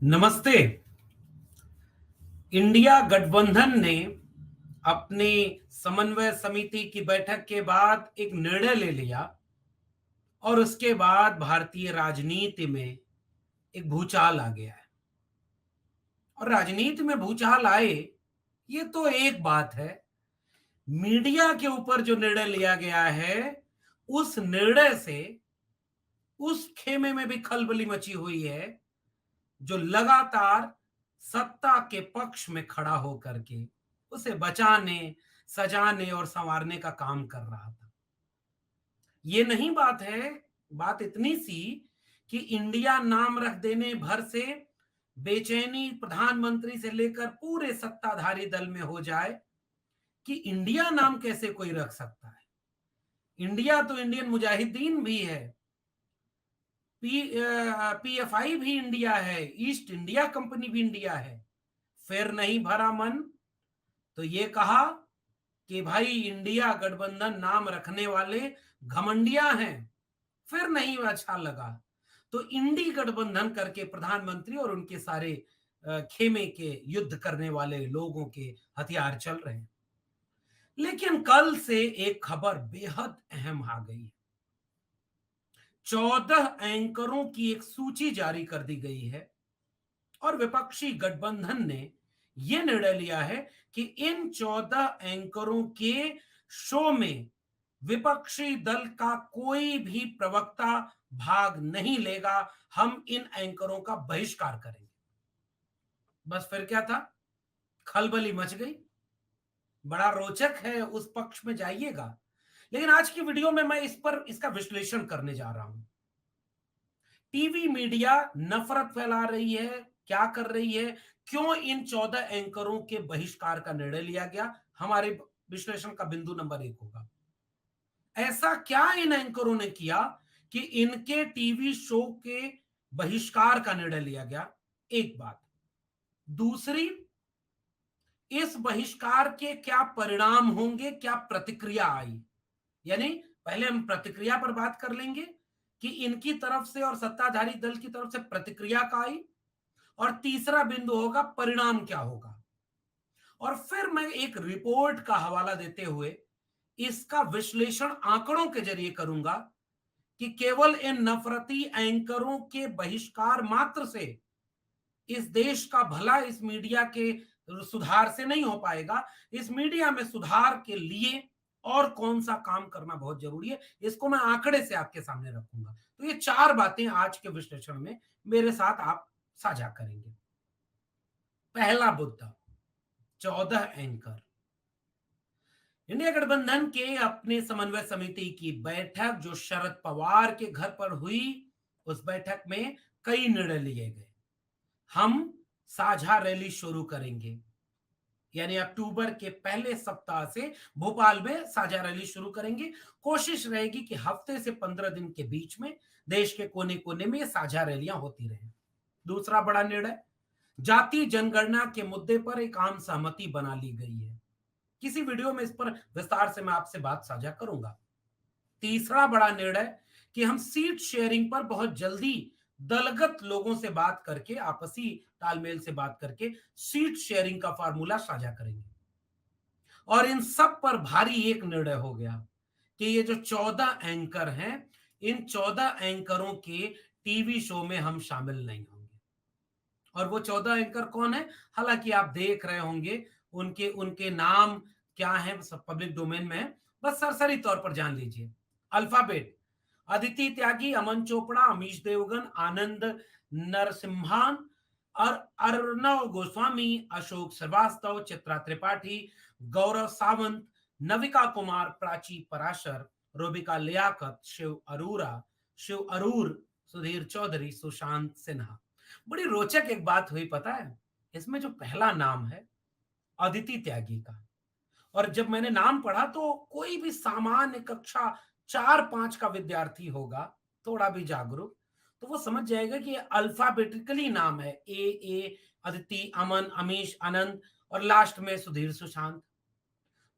नमस्ते। इंडिया गठबंधन ने अपनी समन्वय समिति की बैठक के बाद एक निर्णय ले लिया और उसके बाद भारतीय राजनीति में एक भूचाल आ गया है। और राजनीति में भूचाल आए, ये तो एक बात है। मीडिया के ऊपर जो निर्णय लिया गया है, उस निर्णय से उस खेमे में भी खलबली मची हुई है जो लगातार सत्ता के पक्ष में खड़ा होकर के उसे बचाने, सजाने और संवारने का काम कर रहा था। ये नहीं बात है, बात इतनी सी कि इंडिया नाम रख देने भर से बेचैनी प्रधानमंत्री से लेकर पूरे सत्ताधारी दल में हो जाए कि इंडिया नाम कैसे कोई रख सकता है। इंडिया तो इंडियन मुजाहिदीन भी है, पीएफआई भी इंडिया है, ईस्ट इंडिया कंपनी भी इंडिया है। फिर नहीं भरा मन तो ये कहा कि भाई इंडिया गठबंधन नाम रखने वाले घमंडिया हैं। फिर नहीं अच्छा लगा तो इंडी गठबंधन करके प्रधानमंत्री और उनके सारे खेमे के युद्ध करने वाले लोगों के हथियार चल रहे हैं। लेकिन कल से एक खबर बेहद अहम आ गई है। 14 एंकरों की एक सूची जारी कर दी गई है और विपक्षी गठबंधन ने यह निर्णय लिया है कि इन 14 एंकरों के शो में विपक्षी दल का कोई भी प्रवक्ता भाग नहीं लेगा। हम इन एंकरों का बहिष्कार करेंगे। बस फिर क्या था, खलबली मच गई। बड़ा रोचक है, उस पक्ष में जाइएगा। लेकिन आज की वीडियो में मैं इस पर इसका विश्लेषण करने जा रहा हूं। टीवी मीडिया नफरत फैला रही है, क्या कर रही है, क्यों इन 14 एंकरों के बहिष्कार का निर्णय लिया गया, हमारे विश्लेषण का बिंदु नंबर 1 होगा। ऐसा क्या इन एंकरों ने किया कि इनके टीवी शो के बहिष्कार का निर्णय लिया गया? एक बात। दूसरी, इस बहिष्कार के क्या परिणाम होंगे, क्या प्रतिक्रिया आई? यानी पहले हम प्रतिक्रिया पर बात कर लेंगे कि इनकी तरफ से और सत्ताधारी दल की तरफ से प्रतिक्रिया का आई, और तीसरा बिंदु होगा परिणाम क्या होगा। और फिर मैं एक रिपोर्ट का हवाला देते हुए इसका विश्लेषण आंकड़ों के जरिए करूंगा कि केवल इन नफरती एंकरों के बहिष्कार मात्र से इस देश का भला इस मीडिया के सुधार से नहीं हो पाएगा। इस मीडिया में सुधार के लिए और कौन सा काम करना बहुत जरूरी है, इसको मैं आंकड़े से आपके सामने रखूंगा। तो ये 4 बातें आज के विश्लेषण में मेरे साथ आप साझा करेंगे। पहला मुद्दा, 14 एंकर। इंडिया गठबंधन के अपने समन्वय समिति की बैठक जो शरद पवार के घर पर हुई, उस बैठक में कई निर्णय लिए गए। हम साझा रैली शुरू करेंगे, यानी अक्टूबर के पहले सप्ताह से भोपाल में साझा रैली शुरू करेंगे। कोशिश रहेगी कि हफ्ते से 15 दिन के बीच में देश के कोने कोने में ये साझा रैलियां होती रहें। दूसरा बड़ा निर्णय, जाति जनगणना के मुद्दे पर एक आम सहमति बना ली गई है। किसी वीडियो में इस पर विस्तार से मैं आपसे बात साझा करूंगा। तीसरा बड़ा निर्णय कि हम सीट शेयरिंग पर बहुत जल्दी दलगत लोगों से बात करके, आपसी तालमेल से बात करके सीट शेयरिंग का फार्मूला साझा करेंगे। और इन सब पर भारी एक निर्णय हो गया कि ये जो 14 एंकर हैं, इन 14 एंकरों के टीवी शो में हम शामिल नहीं होंगे। और वो 14 एंकर कौन है? हालांकि आप देख रहे होंगे, उनके उनके नाम क्या है, सब पब्लिक डोमेन में है, बस सरसरी तौर पर जान लीजिए। अल्फाबेट: अदिति त्यागी, अमन चोपड़ा, अमीश देवगन, आनंद नरसिम्हान और अर्णव गोस्वामी, अशोक श्रीवास्तव, चित्रा त्रिपाठी, गौरव सावंत, नविका कुमार, प्राची पराशर, रोबिका लियाकत, शिव अरूर, सुधीर चौधरी, सुशांत सिन्हा। बड़ी रोचक एक बात हुई पता है, इसमें जो पहला नाम है अदिति त्यागी का, और जब मैंने नाम पढ़ा तो कोई भी सामान्य कक्षा 4-5 का विद्यार्थी होगा, थोड़ा भी जागरूक, तो वो समझ जाएगा कि ये अल्फाबेटिकली नाम है। ए अदिति, अमन, अमीश, आनंद और लास्ट में सुधीर, सुशांत।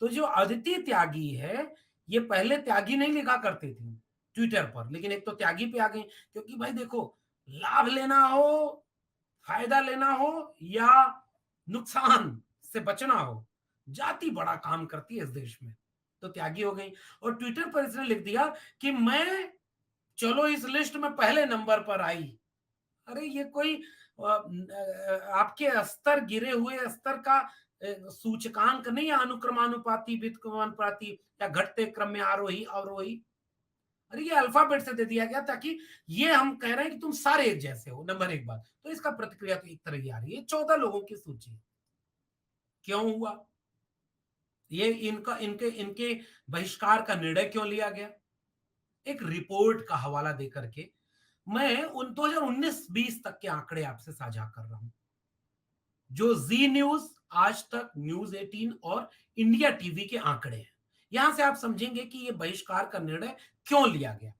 तो जो अदिति त्यागी है, ये पहले त्यागी नहीं लिखा करती थी ट्विटर पर, लेकिन एक तो त्यागी पे आ गई, क्योंकि भाई देखो, लाभ लेना हो, फायदा लेना हो या नुकसान से बचना हो, जाति बड़ा काम करती है इस देश में। तो त्यागी हो गई और ट्विटर पर इसने लिख दिया कि मैं चलो इस लिस्ट में पहले नंबर पर आई। अरे ये कोई आपके स्तर गिरे हुए स्तर का सूचकांक नहीं है, अनुक्रमानुपाती, व्युत्क्रमानुपाती या घटते क्रम में आरोही अवरोही। अरे ये अल्फाबेट से दे दिया गया ताकि ये हम कह रहे हैं कि तुम सारे एक जैसे हो, नंबर एक बात। तो इसका प्रतिक्रिया तो एक तरह की आ रही है। 14 लोगों की सूची क्यों हुआ, ये इनका इनके इनके बहिष्कार का निर्णय क्यों लिया गया? एक रिपोर्ट का हवाला देकर के मैं उन 2019-20 तक के आंकड़े आपसे साझा कर रहा हूं, जो जी न्यूज, आज तक, न्यूज 18 और इंडिया टीवी के आंकड़े हैं। यहां से आप समझेंगे कि यह बहिष्कार का निर्णय क्यों लिया गया।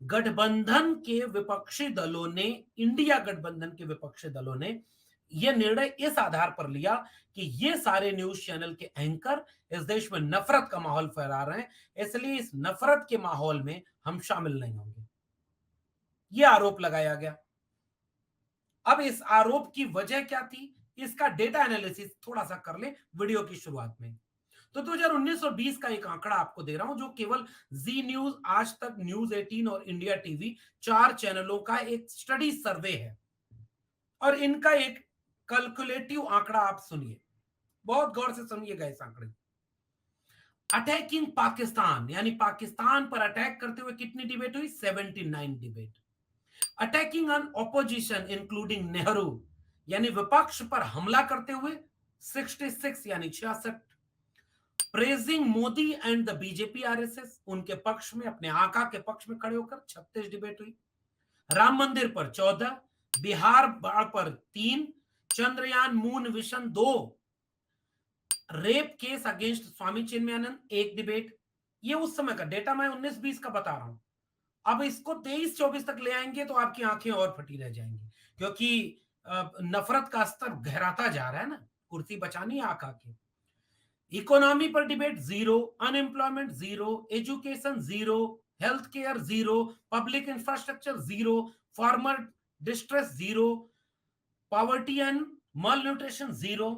गठबंधन के विपक्षी दलों ने, इंडिया गठबंधन के विपक्षी दलों ने यह निर्णय इस आधार पर लिया कि ये सारे न्यूज चैनल के एंकर इस देश में नफरत का माहौल फैला रहे हैं, इसलिए इस नफरत के माहौल में हम शामिल नहीं होंगे। यह आरोप लगाया गया। अब इस आरोप की वजह क्या थी, इसका डेटा एनालिसिस थोड़ा सा कर ले वीडियो की शुरुआत में। तो 2019 और 20 का एक आंकड़ा आपको दे रहा हूं, जो केवल जी न्यूज, आज तक, न्यूज 18 और इंडिया टीवी, 4 चैनलों का एक स्टडी सर्वे है। और इनका एक कैलकुलेटिव आंकड़ा आप सुनिए, बहुत गौर से सुनिएगा इस आंकड़े। अटैकिंग पाकिस्तान, यानी पाकिस्तान पर अटैक करते हुए कितनी डिबेट हुई? 79 debate. Attacking on opposition including Nehru, यानी विपक्ष पर हमला करते हुए 66 यानी 66। Praising Modi and the BJP RSS, उनके पक्ष में, अपने आका के पक्ष में खड़े होकर 36 डिबेट हुई। राम मंदिर पर 14, बिहार बाढ़ पर 3, Chandrayaan moon mission 2, rape case against Swami Chinmayanand 1 debate. ये उस समय का डेटा, मैं 19-20 का बता रहा हूं। अब इसको 23-24 तक ले आएंगे तो आपकी आंखें और फटी रह जाएंगी, क्योंकि नफरत का स्तर गहराता जा रहा है ना, कुर्सी बचानी है आका की। इकोनॉमी पर debate 0, unemployment 0, education 0, health care 0, public infrastructure 0, farmer distress 0, poverty and malnutrition 0,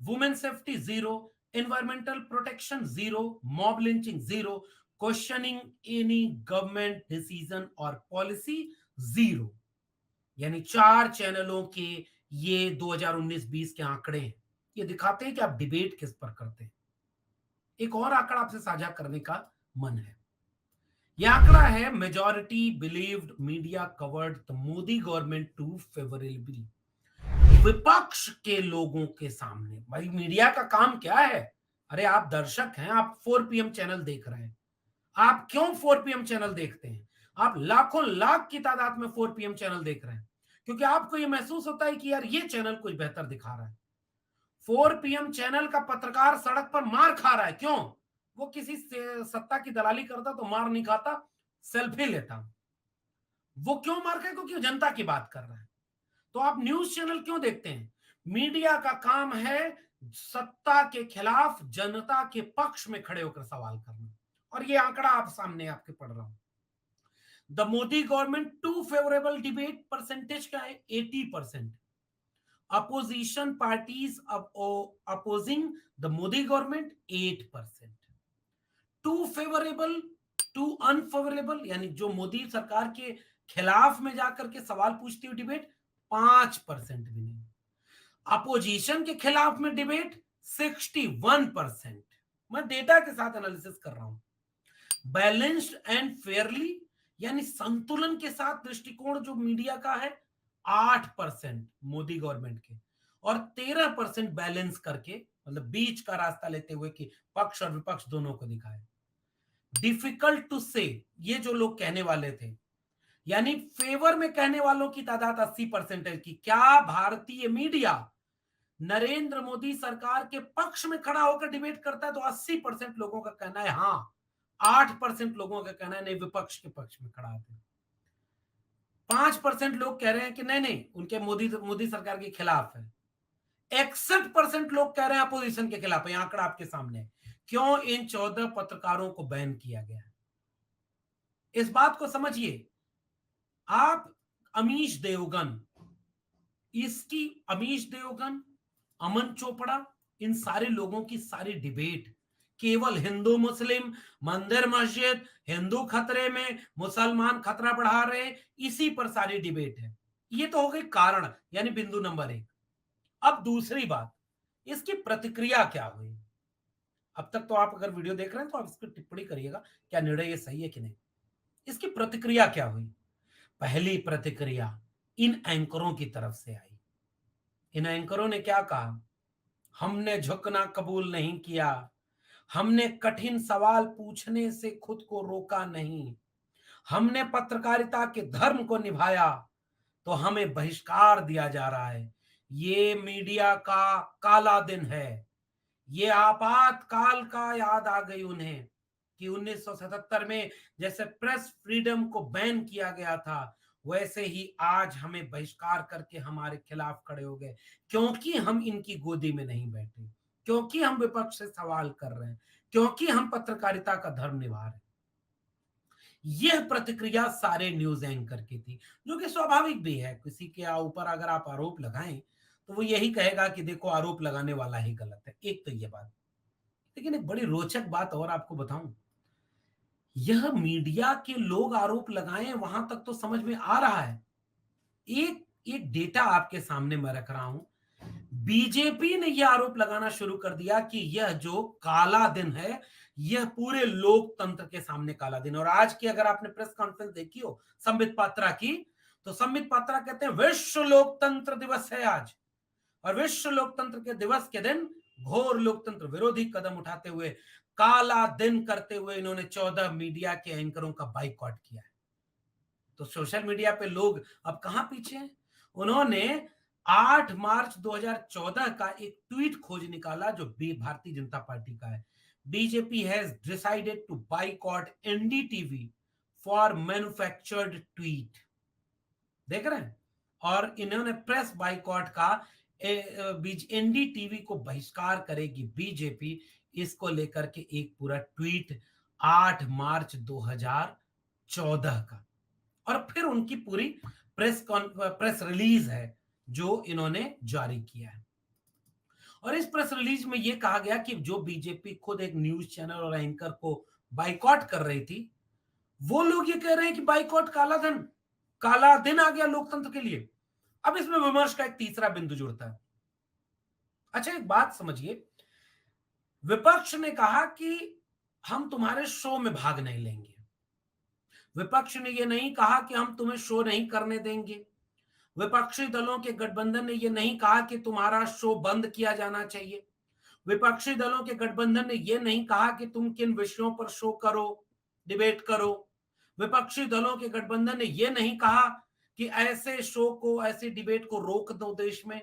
women safety 0, environmental protection 0, mob lynching 0, questioning any government decision or policy 0। यानी 4 चैनलों के ये 2019-20 के आंकड़े हैं। ये दिखाते हैं कि आप डिबेट किस पर करते हैं। एक और आंकड़ा आपसे साझा करने का मन है। यह आंकड़ा है, majority believed media covered the Modi government too favourably. विपक्ष के लोगों के सामने, भाई मीडिया का काम क्या है? अरे आप दर्शक हैं, आप 4 पीएम चैनल देख रहे हैं। आप क्यों 4 पीएम चैनल देखते हैं? आप लाखों लाख की तादाद में 4 पीएम चैनल देख रहे हैं क्योंकि आपको यह महसूस होता है कि यार ये चैनल कुछ बेहतर दिखा रहा है। 4 पीएम चैनल का पत्रकार सड़क पर मार खा रहा है, क्यों? वो किसी सत्ता की दलाली करता तो मार नहीं खाता, सेल्फी लेता। वो क्यों मार खाए? क्योंकि वो जनता की बात कर रहा है। तो आप न्यूज चैनल क्यों देखते हैं? मीडिया का काम है सत्ता के खिलाफ जनता के पक्ष में खड़े होकर सवाल करना। और ये आंकड़ा आप सामने आपके पढ़ रहा हूं। The Modi government too favourable debate percentage क्या है? 80%। Opposition parties opposing the Modi government 8%। Too favourable to unfavourable, यानी जो मोदी सरकार के खिलाफ में जाकर के सवाल पूछती हुई डिबेट 5% भी नहीं। अपोजिशन के खिलाफ में डिबेट 61%। मैं डेटा के साथ एनालिसिस कर रहा हूं। बैलेंस्ड एंड फेयरली, यानी संतुलन के साथ दृष्टिकोण जो मीडिया का है 8% मोदी गवर्नमेंट के, और 13% बैलेंस करके, मतलब बीच का रास्ता लेते हुए कि पक्ष और विपक्ष दोनों को दिखाए। डिफिकल्ट टू से, ये जो लोग कहने वाले थे, यानी फेवर में कहने वालों की तादाद 80% है कि क्या भारतीय मीडिया नरेंद्र मोदी सरकार के पक्ष में खड़ा होकर डिबेट करता है, तो 80% लोगों का कहना है हां। 8% लोगों का कहना है नहीं, विपक्ष के पक्ष में खड़ा होते। 5% लोग कह रहे हैं कि नहीं नहीं, उनके मोदी सरकार के खिलाफ है। 61% लोग कह रहे हैं अपोजिशन के खिलाफ है। आंकड़ा आपके सामने है। क्यों इन 14 पत्रकारों को बैन किया गया है? इस बात को समझिए। आप अमीश देवगन, इसकी अमीश देवगन, अमन चोपड़ा, इन सारे लोगों की सारी डिबेट केवल हिंदू मुस्लिम, मंदिर मस्जिद, हिंदू खतरे में, मुसलमान खतरा बढ़ा रहे, इसी पर सारी डिबेट है। ये तो हो गई कारण, यानी बिंदु नंबर 1। अब दूसरी बात, इसकी प्रतिक्रिया क्या हुई? अब तक तो आप अगर वीडियो देख रहे हैं तो आप इसकी टिप्पणी करिएगा, क्या निर्णय ये सही है कि नहीं। इसकी प्रतिक्रिया क्या हुई? पहली प्रतिक्रिया इन एंकरों की तरफ से आई। इन एंकरों ने क्या कहा? हमने झुकना कबूल नहीं किया, हमने कठिन सवाल पूछने से खुद को रोका नहीं, हमने पत्रकारिता के धर्म को निभाया, तो हमें बहिष्कार दिया जा रहा है। ये मीडिया का काला दिन है। ये आपातकाल का याद आ गई उन्हें कि 1977 में जैसे प्रेस फ्रीडम को बैन किया गया था, वैसे ही आज हमें बहिष्कार करके हमारे खिलाफ खड़े हो गए, क्योंकि हम इनकी गोदी में नहीं बैठे, क्योंकि हम विपक्ष से सवाल कर रहे हैं, क्योंकि हम पत्रकारिता का धर्म निभा रहे हैं। यह प्रतिक्रिया सारे न्यूज एंकर की थी, जो कि स्वाभाविक भी है। किसी के ऊपर अगर आप आरोप लगाएं तो वो यही कहेगा कि देखो आरोप लगाने वाला ही गलत है। एक तो ये बात, लेकिन एक बड़ी रोचक बात और आपको बताऊं, यह मीडिया के लोग आरोप लगाएं वहां तक तो समझ में आ रहा है। एक एक डेटा आपके सामने मैं रख रहा हूं। बीजेपी ने यह आरोप लगाना शुरू कर दिया कि यह जो काला दिन है, यह पूरे लोकतंत्र के सामने काला दिन है। और आज की अगर आपने प्रेस कॉन्फ्रेंस देखी हो संबित पात्रा की, तो संबित पात्रा कहते हैं विश्व लोकतंत्र दिवस है आज, और विश्व लोकतंत्र के दिवस के दिन घोर लोकतंत्र विरोधी कदम उठाते हुए, काला दिन करते हुए इन्होंने 14 मीडिया के एंकरों का बाइकआउट किया है। तो सोशल मीडिया पे लोग अब कहां पीछे हैं? उन्होंने 8 मार्च 2014 का एक ट्वीट खोज निकाला जो भारतीय जनता पार्टी का है। BJP has decided to boycott NDTV for manufactured tweet. देख रहे हैं? और इन्होंने प्रेस बाइकआउट का एनडीटीवी को बहिष्कार करेगी बीजेपी, इसको लेकर के एक पूरा ट्वीट 8 मार्च 2014 का। और फिर उनकी पूरी प्रेस रिलीज है जो इन्होंने जारी किया है। और इस प्रेस रिलीज में यह कहा गया कि जो बीजेपी खुद एक न्यूज चैनल और एंकर को बाइकआउट कर रही थी, वो लोग ये कह रहे हैं कि बाइकआउट काला दिन आ गया लोकतंत्र के लिए। अब इसमें विमर्श का एक तीसरा बिंदु जुड़ता है। अच्छा, एक बात समझिए, विपक्ष ने कहा कि हम तुम्हारे शो में भाग नहीं लेंगे। विपक्ष ने यह नहीं कहा कि हम तुम्हें शो नहीं करने देंगे। विपक्षी दलों के गठबंधन ने यह नहीं कहा कि तुम्हारा शो बंद किया जाना चाहिए। विपक्षी दलों के गठबंधन ने यह नहीं कहा कि तुम किन विषयों पर शो करो, डिबेट करो। विपक्षी दलों के गठबंधन ने यह नहीं कहा कि ऐसे शो को, ऐसे डिबेट को रोक दो देश में।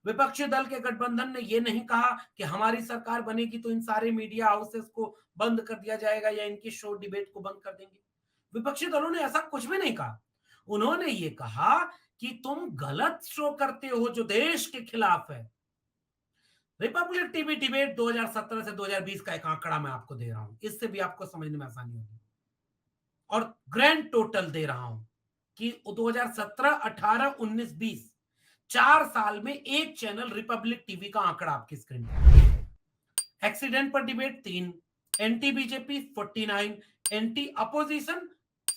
विपक्षी दल के गठबंधन ने यह नहीं कहा कि हमारी सरकार बनेगी तो इन सारे मीडिया हाउसेस को बंद कर दिया जाएगा या इनकी शो डिबेट को बंद कर देंगे। विपक्षी दलों ने ऐसा कुछ भी नहीं कहा। उन्होंने ये कहा कि तुम गलत शो करते हो जो देश के खिलाफ है। रिपब्लिक टीवी डिबेट 2017 से 2020 का एक आंकड़ा मैं आपको दे रहा हूं, इससे भी आपको समझने में आसानी होगी। और ग्रैंड टोटल दे रहा हूं कि 2017, 18, 19, 20 4 साल में एक चैनल रिपब्लिक टीवी का आंकड़ा आपकी स्क्रीन पर। एक्सीडेंट पर debate 3, anti BJP 49, anti opposition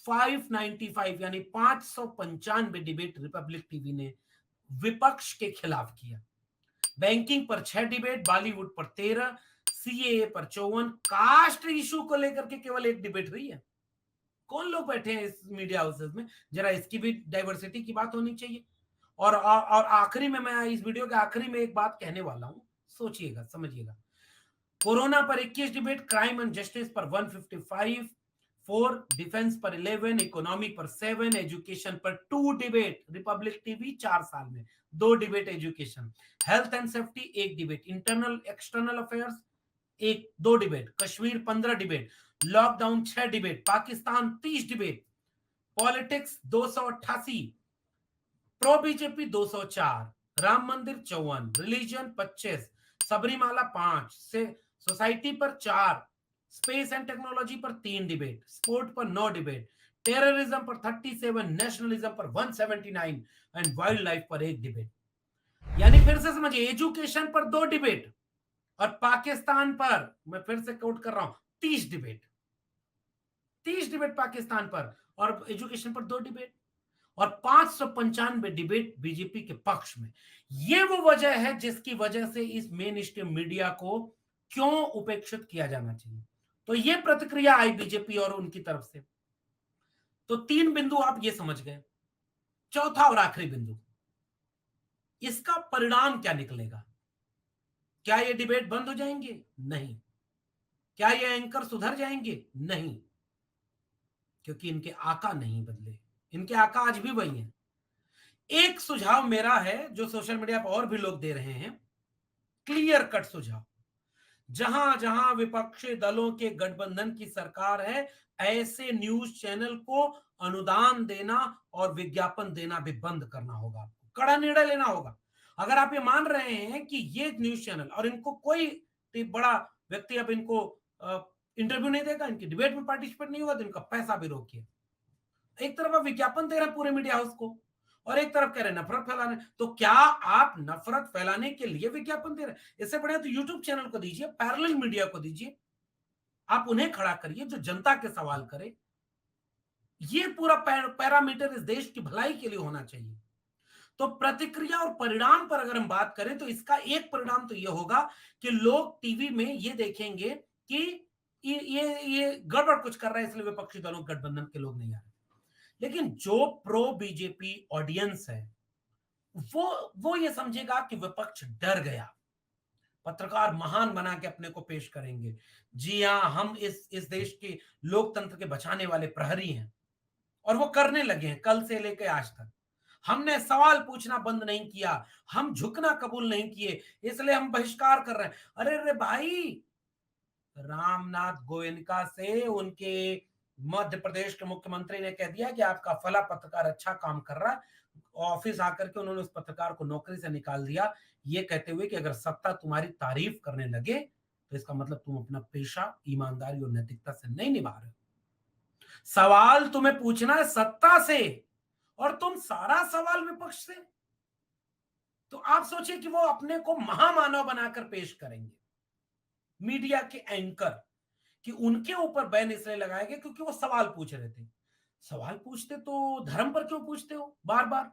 595, यानी 595 डिबेट रिपब्लिक टीवी ने विपक्ष के खिलाफ किया। बैंकिंग पर 6 डिबेट, बॉलीवुड पर 13, सीएए पर 54, कास्ट इशू को लेकर के केवल एक डिबेट हुई है। कौन लोग बैठे हैं इस मीडिया हाउसेस में? जरा इसकी भी डाइवर्सिटी की बात होनी चाहिए। और आखिरी में, मैं इस वीडियो के आखिरी में एक बात कहने वाला हूं, सोचिएगा, समझिएगा। कोरोना पर 21 डिबेट, क्राइम एंड जस्टिस पर 155, 4, डिफेंस पर 11, इकोनॉमी पर 7, एजुकेशन पर 2 डिबेट। रिपब्लिक टीवी 4 साल में 2 debate education. Health and safety 1 debate, internal external affairs 2 debate, Kashmir 15 debate, lockdown 6 debate, Pakistan 30 debate, politics 288, pro BJP 204, Ram मंदिर 54, रिलीजन 25, सबरीमाला 5 से, सोसाइटी पर 4, स्पेस एंड टेक्नोलॉजी पर 3 डिबेट, स्पोर्ट पर 9 डिबेट, टेररिज्म पर 37, नेशनलिज्म पर 179 एंड वाइल्ड लाइफ पर 1 डिबेट। यानी फिर से समझिए, एजुकेशन पर 2 डिबेट और पाकिस्तान पर, मैं फिर से कोट कर रहा हूं, 30 डिबेट। 30 डिबेट पाकिस्तान पर और एजुकेशन पर 2 डिबेट और 595 डिबेट बीजेपी के पक्ष में। ये वो वजह है जिसकी वजह से इस मेन स्ट्रीम मीडिया को क्यों उपेक्षित किया जाना चाहिए। तो ये प्रतिक्रिया आई बीजेपी और उनकी तरफ से। तो 3 बिंदु आप ये समझ गए। चौथा और आखिरी बिंदु, इसका परिणाम क्या निकलेगा? क्या ये डिबेट बंद हो जाएंगे? नहीं। क्या ये एंकर सुधर जाएंगे? नहीं, क्योंकि इनके आका नहीं बदले। इनके आका आज भी वही हैं। एक सुझाव मेरा है जो सोशल मीडिया पर और भी लोग दे रहे हैं, क्लियर कट सुझाव। जहां जहां विपक्षी दलों के गठबंधन की सरकार है, ऐसे न्यूज चैनल को अनुदान देना और विज्ञापन देना भी बंद करना होगा। आपको कड़ा निर्णय लेना होगा। अगर आप ये मान रहे हैं कि ये न्यूज चैनल और इनको कोई बड़ा व्यक्ति अब इनको इंटरव्यू नहीं देगा, इनकी डिबेट में पार्टिसिपेट नहीं होगा, तो इनका पैसा भी रोकिए। एक तरफ आप विज्ञापन दे रहे हैं पूरे मीडिया हाउस को और एक तरफ कह रहे हैं नफरत फैलाने। तो क्या आप नफरत फैलाने के लिए विज्ञापन दे रहे हैं? इससे बढ़िया तो यूट्यूब चैनल को दीजिए, पैरेलल मीडिया को दीजिए, आप उन्हें खड़ा करिए जो जनता के सवाल करे। ये पूरा पैरामीटर इस देश की भलाई के लिए होना चाहिए। तो प्रतिक्रिया और परिणाम पर अगर हम बात करें तो इसका एक परिणाम तो ये होगा कि लोग टीवी में ये देखेंगे कि ये गड़बड़ कुछ कर रहा है, इसलिए विपक्षी दलों गठबंधन के लोग नहीं आ रहे। लेकिन जो प्रो बीजेपी ऑडियंस है, वो ये समझेगा कि विपक्ष डर गया। पत्रकार महान बना के अपने को पेश करेंगे। जी हाँ, हम इस देश के लोकतंत्र के बचाने वाले प्रहरी हैं और वो करने लगे हैं कल से लेकर आज तक। हमने सवाल पूछना बंद नहीं किया, हम झुकना कबूल नहीं किए, इसलिए हम बहिष्कार कर रहे हैं। अरे रे भाई, रामनाथ गोयनका से उनके मध्य प्रदेश के मुख्यमंत्री ने कह दिया कि आपका फला पत्रकार अच्छा काम कर रहा है। ऑफिस आकर के उन्होंने उस पत्रकार को नौकरी से निकाल दिया, ये कहते हुए कि अगर सत्ता तुम्हारी तारीफ करने लगे तो इसका मतलब तुम अपना पेशा ईमानदारी और नैतिकता से नहीं निभा रहे हो। सवाल तुम्हें पूछना है सत्ता से और तुम सारा सवाल विपक्ष से। तो आप सोचिए कि वो अपने को महामानव बनाकर पेश करेंगे। मीडिया के एंकर कि उनके ऊपर बैन इसलिए लगाया गया क्योंकि वो सवाल पूछ रहे थे। सवाल पूछते तो धर्म पर क्यों पूछते हो बार बार?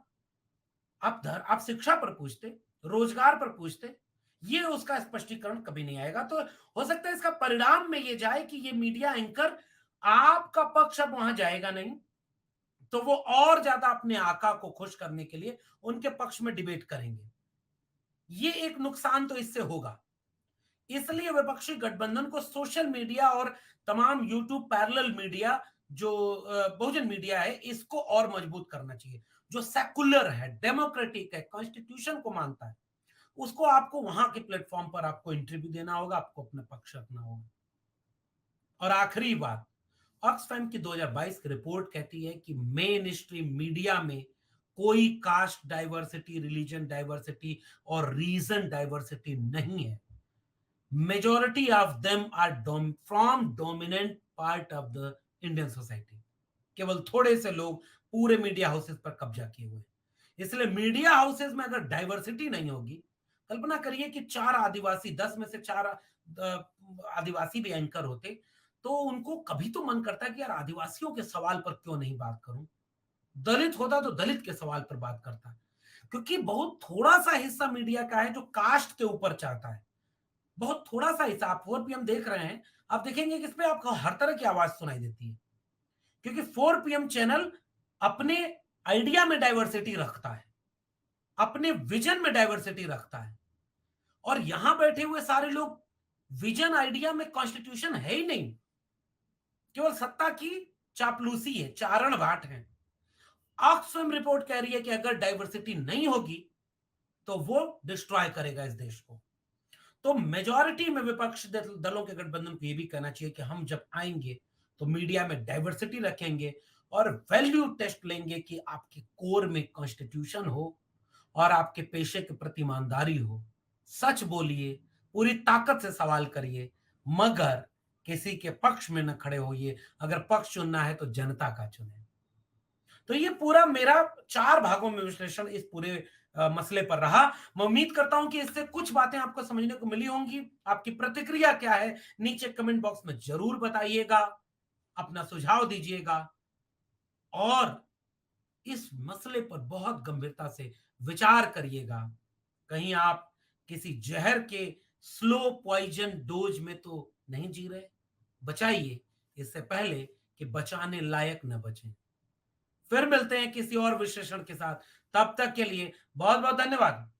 आप शिक्षा पर पूछते, रोजगार पर पूछते। ये उसका स्पष्टीकरण कभी नहीं आएगा। तो हो सकता है इसका परिणाम में ये जाए कि ये मीडिया एंकर, आपका पक्ष अब वहां जाएगा नहीं, तो वो और ज्यादा अपने आका को खुश करने के लिए उनके पक्ष में डिबेट करेंगे। ये एक नुकसान तो इससे होगा। इसलिए विपक्षी गठबंधन को सोशल मीडिया और तमाम यूट्यूब पैरेलल मीडिया जो बहुजन मीडिया है, इसको और मजबूत करना चाहिए। जो सेकुलर है, डेमोक्रेटिक है, कॉन्स्टिट्यूशन को मानता है, उसको आपको वहां के प्लेटफॉर्म पर आपको इंटरव्यू देना होगा, आपको अपना पक्ष रखना होगा। और आखिरी बात, ऑक्सफैम की 2022 की रिपोर्ट कहती है कि मेन स्ट्रीम मीडिया में कोई कास्ट डाइवर्सिटी, रिलीजन डाइवर्सिटी और रीजन डाइवर्सिटी नहीं है। Majority of them are from dominant part of the Indian society. केवल थोड़े से लोग पूरे मीडिया हाउसेस पर कब्जा किए हुए। इसलिए मीडिया हाउसेस में अगर डाइवर्सिटी नहीं होगी, कल्पना करिए कि 4 आदिवासी, 10 में से 4 आदिवासी भी एंकर होते, तो उनको कभी तो मन करता है कि यार आदिवासियों के सवाल पर क्यों नहीं बात करूं। दलित होता तो दलित के सवाल पर बात करता। क्योंकि बहुत थोड़ा सा हिस्सा मीडिया का है जो कास्ट के ऊपर चाहता है। बहुत थोड़ा सा हिस्सा। आप 4 PM देख रहे हैं, आप देखेंगे कि इसमें आपको हर तरह की आवाज सुनाई देती है, क्योंकि 4 PM चैनल अपने आइडिया में डाइवर्सिटी रखता है, अपने विजन में डाइवर्सिटी रखता है। और यहां बैठे हुए सारे लोग विजन आइडिया में कॉन्स्टिट्यूशन है ही नहीं, केवल सत्ता की चापलूसी है, चारण घाट है। ऑक्सफैम रिपोर्ट कह रही है कि अगर डाइवर्सिटी नहीं होगी तो वो डिस्ट्रॉय करेगा इस देश को। तो मेजॉरिटी में विपक्ष दलों के गठबंधन को यह भी कहना चाहिए कि हम जब आएंगे तो मीडिया में डाइवर्सिटी रखेंगे और वैल्यू टेस्ट लेंगे कि आपके कोर में कॉन्स्टिट्यूशन हो और आपके पेशे के प्रति ईमानदारी हो। सच बोलिए, पूरी ताकत से सवाल करिए, मगर किसी के पक्ष में न खड़े होइए। अगर पक्ष चुनना है तो जनता का चुने। तो ये पूरा मेरा 4 भागों में विश्लेषण इस पूरे मसले पर रहा। मैं उम्मीद करता हूं कि इससे कुछ बातें आपको समझने को मिली होंगी। आपकी प्रतिक्रिया क्या है नीचे कमेंट बॉक्स में जरूर बताइएगा, अपना सुझाव दीजिएगा और इस मसले पर बहुत गंभीरता से विचार करिएगा। कहीं आप किसी जहर के स्लो पॉइजन डोज में तो नहीं जी रहे। बचाइए इससे पहले कि बचाने लायक न बचें। फिर मिलते हैं किसी और विश्लेषण के साथ। तब तक के लिए बहुत बहुत धन्यवाद।